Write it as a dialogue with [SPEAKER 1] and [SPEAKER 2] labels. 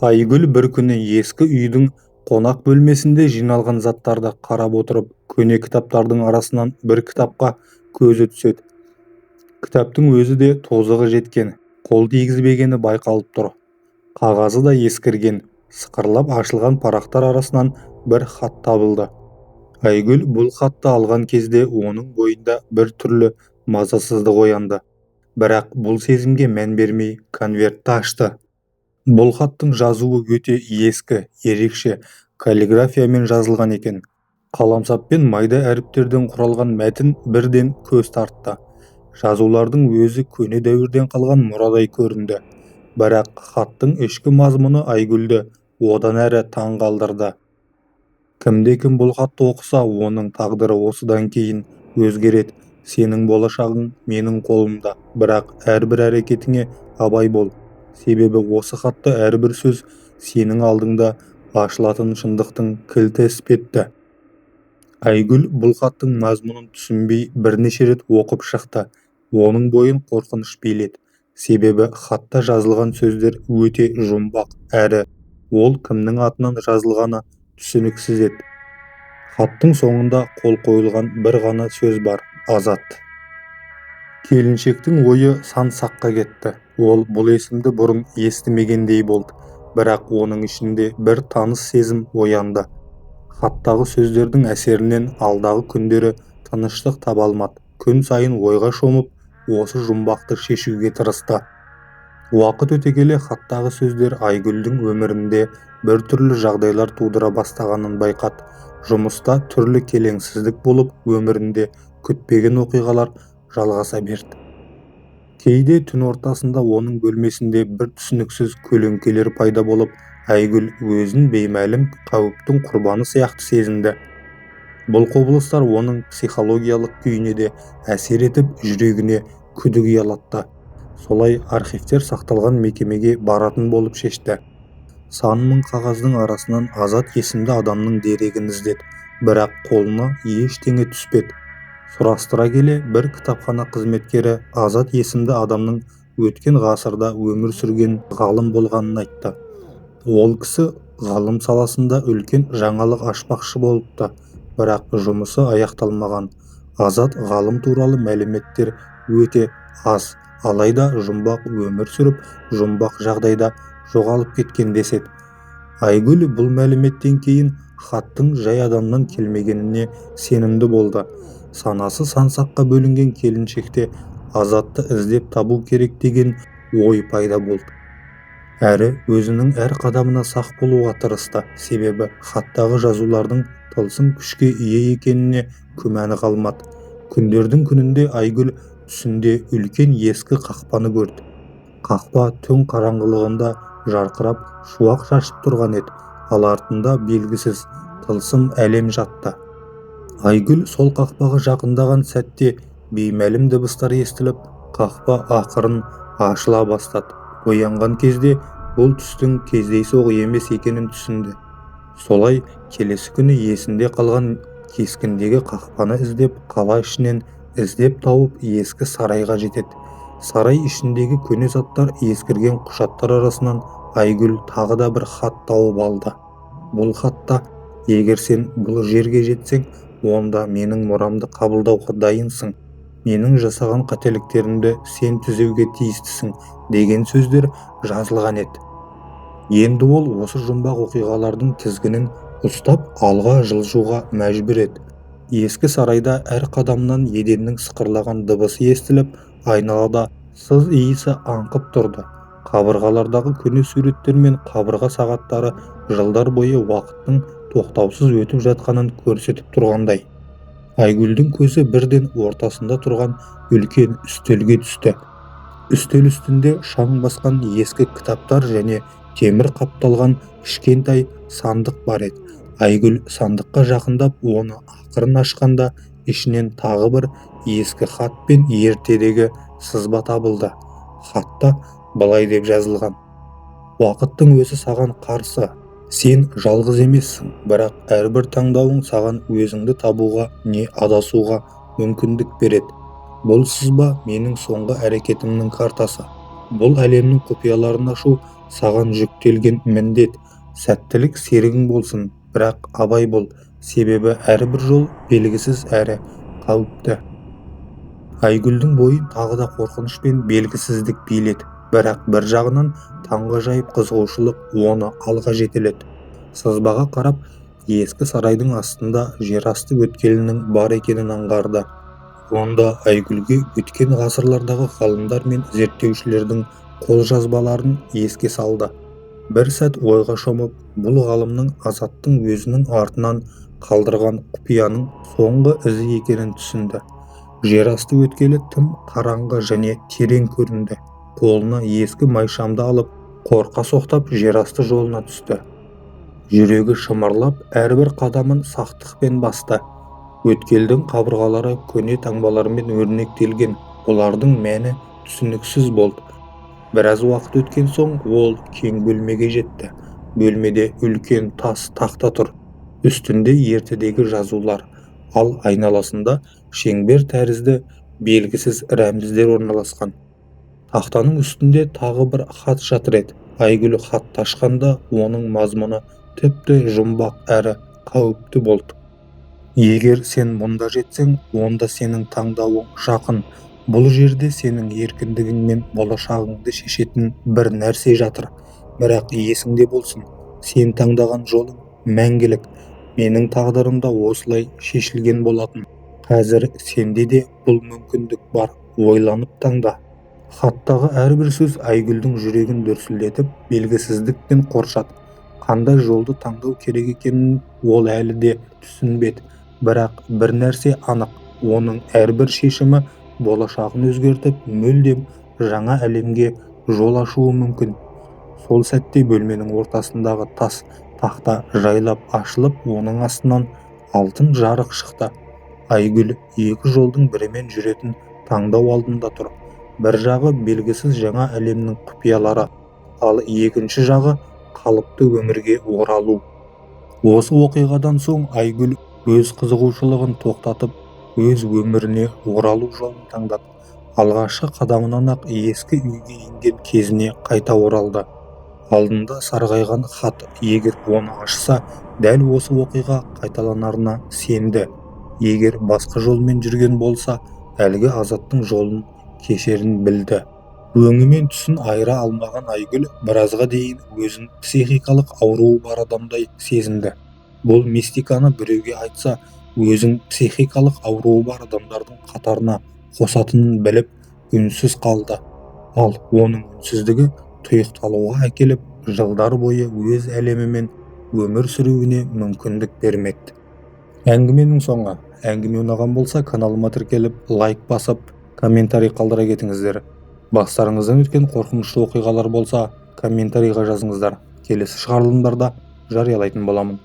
[SPEAKER 1] Айгүл бір күні ескі үйдің қонақ бөлмесінде жиналған заттарды қарап отырып, көне кітаптардың арасынан бір кітапқа көзі түседі. Кітаптың өзі де тозығы жеткен, қол тигізбегені байқалып тұр. Қағазы да ескірген, сықырлап ашылған парақтар арасынан бір хат табылды. Айгүл бұл хатты алған кезде оның бойында бір түрлі мазасыздық оянды. Бірақ бұл сезімге мән бермей конвертті ашты. Бұл хаттың жазуы өте ескі, ерекше каллиграфиямен жазылған екен. Қаламсаппен майда әріптерден құралған мәтін бірден көз тартты. Жазулардың өзі көне дәуірден қалған мұрадай көрінді. Бірақ хаттың ішкі мазмұны Айгүлді одан әрі таң қалдырды. Кімде-кім бұл хатты оқыса, оның тағдыры осыдан кейін өзгереді. Сенің болашағың менің қолымда, бірақ әрбір әрекетіңе абай бол. Себебі осы хатты әрбір сөз сенің алдыңда ашылатын шындықтың кілті іспетті. Айгүл бұл хаттың мазмұнын түсінбей бірнеше рет оқып шықты. Оның бойын қорқыныш биледі. Себебі хатта жазылған сөздер өте жұмбақ әрі ол кімнің атынан жазылғаны түсініксіз еді. Хаттың соңында қол қойылған бір ғана сөз бар: Азат. Келіншектің ойы сан-саққа кетті. Ол бұл есімді бұрын естімегендей болды. Бірақ оның ішінде бір таныс сезім оянды. Хаттағы сөздердің әсерінен алдағы күндері тыныштық таба алмады. Күн сайын ойға шомып, осы жұмбақты шешуге тырысты. Уақыт өте келе хаттағы сөздер Айгүлдің өмірінде бір түрлі жағдайлар тудыра бастағанын байқады. Жұмыста түрлі келеңсіздік болып, өмірінде күтпеген оқиғалар жалғаса берді. Кейде түн ортасында оның бөлмесінде бір түсініксіз көлеңкелер пайда болып, Айгүл өзін беймәлім қауіптің құрбаны сияқты сезінді. Бұл құбылыстар оның психологиялық күйіне де әсер етіп, жүрегіне күдік ұялатты. Солай архивтер сақталған мекемеге баратын болып шешті. Сан мың қағаздың арасынан Азат есімді адамның дерегін іздеді, бірақ қолына ештеңе түспеді. Сұрастыра келе бір кітапхана қызметкері Азат есімді адамның өткен ғасырда өмір сүрген ғалым болғанын айтты. Ол кісі ғалым саласында үлкен жаңалық ашпақшы болыпты, бірақ жұмысы аяқталмаған. Азат ғалым туралы мәліметтер өте аз, алайда жұмбақ өмір сүріп, жұмбақ жағдайда жоғалып кеткен деседі. Айгүл бұл мәліметтен кейін хаттың жай адамнан келмегеніне сенімді болды. Санасы сан-саққа бөлінген келіншекте Азатты іздеп табу керек деген ой пайда болды. Әрі өзінің әр қадамына сақ болуға тырысты, себебі хаттағы жазулардың тылсым күшке ие екеніне күмәні қалмады. Күндердің күнінде Айгүл түсінде үлкен ескі қақпаны көрді. Қақпа түн қараңғылығында жарқырап шуақ шашып тұрған еді, ал артында белгісіз тылсым әлем жатты. Айгүл сол қақпаға жақындаған сәтте беймәлім дыбыстар естіліп, қақпа ақырын ашыла бастады. Оянған кезде бұл түстің кездейсоқ емес екенін түсінді. Солай келесі күні есінде қалған кескіндегі қақпаны іздеп, қала ішінен іздеп тауып ескі сарайға жетеді. Сарай ішіндегі көне заттар, ескірген құжаттар арасынан Айгүл тағы да бір хат тауып алды. Бұл хатта: егер сен бұл жерге жетсең, онда менің мұрамды қабылдауға дайынсың. Менің жасаған қателіктерімді сен түзеуге тиістісің деген сөздер жазылған еді. Енді ол осы жұмбақ оқиғалардың тізгінін ұстап алға жылжуға мәжбүр еді. Ескі сарайда әр қадамнан еденнің сықырлаған дыбысы естіліп, айналада сыз иісі аңқып тұрды. Қабырғалардағы көне суреттер мен қабырға сағаттары жылдар бойы уақыттың тоқтаусыз өтіп жатқанын көрсетіп тұрғандай. Айгүлдің көзі бірден ортасында тұрған үлкен үстелге түсті. Үстел үстінде шаң басқан ескі кітаптар және темір қапталған кішкентай сандық бар еді. Айгүл сандыққа жақындап, оны ақырын ашқанда, ішінен тағы бір ескі хат пен ертедегі сызба табылды. Хатта былай деп жазылған: уақыттың өзі саған қарсы. Сен жалғыз емессің, бірақ әрбір таңдауың саған өзіңді табуға не адасуға мүмкіндік береді. Бұл сызба менің соңғы әрекетімнің картасы. Бұл әлемнің құпияларын ашу саған жүктелген міндет. Сәттілік серігің болсын, бірақ абай бол, себебі әрбір жол белгісіз әрі қауіпті. Айгүлдің бойын тағы да қорқыныш пен белгісіздік биледі, бірақ бір жағынан таңғажайып қызығушылық оны алға жетеледі. Сызбаға қарап, ескі сарайдың астында жерасты өткелінің бар екенін аңғарды. Онда Айгүлге өткен ғасырлардағы ғалымдар мен зерттеушілердің қолжазбаларын еске салды. Бір сәт ойға шомып, бұл ғалымның Азаттың өзінің артынан қалдырған құпияның соңғы ізі екенін түсінді. Жерасты өткелі тым қараңғы және терең көрінді. Қолына ескі майшамды алып, қорқа соқтап жерасты жолына түсті. Жүрегі шымырлап, әрбір қадамын сақтықпен басты. Өткелдің қабырғалары көне таңбалармен өрнектелген. Олардың мәні түсініксіз болды. Біраз уақыт өткен соң ол кең бөлмеге жетті. Бөлмеде үлкен тас тақта тұр. Үстінде ертедегі жазулар, ал айналасында шеңбер тәрізді белгісіз рәміздер орналасқан. Тақтаның үстінде тағы бір хат жатыр еді. Айгүл хатты ашқанда оның мазмұны тіпті жұмбақ әрі қауіпті болды. Егер сен мұнда жетсең, онда сенің таңдауың жақын. Бұл жерде сенің еркіндігің мен болашағыңды шешетін бір нәрсе жатыр. Бірақ есіңде болсын, сен таңдаған жолың мәңгілік. Менің тағдырым да осылай шешілген болатын. Қазір сенде де бұл мүмкіндік бар. Ойланып таңда. Хаттағы әрбір сөз Айгүлдің жүрегін дүрсілдетіп, белгісіздікпен қоршады. Қандай жолды таңдау керек екенін ол әлі де түсінбеді. Бірақ бір нәрсе анық, оның әрбір шешімі болашағын өзгертіп, мүлдем жаңа әлемге жол ашуы мүмкін. Сол сәтте бөлменің ортасындағы тас тақта жайлап ашылып, оның астынан алтын жарық шықты. Айгүл екі жолдың бірімен жүретін таңдау алдында тұр. Бір жағы белгісіз жаңа әлемнің құпиялары, ал екінші жағы қалыпты өмірге оралу. Осы оқиғадан соң Айгүл өз қызығушылығын тоқтатып, өз өміріне оралу жолын таңдады. Алғашқы қадамынан ақ ескі үйге енген кезіне қайта оралды. Алдында сарғайған хат, егер оны ашса, дәл осы оқиға қайталанарына сенді. Егер басқа жолмен жүрген болса, әлгі Азаттың жолын кешерін білді. Өңі мен түсін айыра алмаған Айгүл біразға дейін өзін психикалық ауруы бар адамдай сезінді. Бұл мистиканы біреуге айтса, өзін психикалық ауруы бар адамдардың қатарына қосатынын біліп, үнсіз қалды. Ал оның үнсіздігі тұйықталуға әкеліп, жылдар бойы өз әлемімен өмір сүруіне мүмкіндік бермеді. Әңгіменің соңы. Әңгіме ұнаған болса, каналыма тіркеліп, лайк басып, комментарий қалдыра кетіңіздер. Бастарыңыздан өткен қорқынышты оқиғалар болса, комментарийға жазыңыздар. Келесі шығарылымдарда жариялайтын боламын.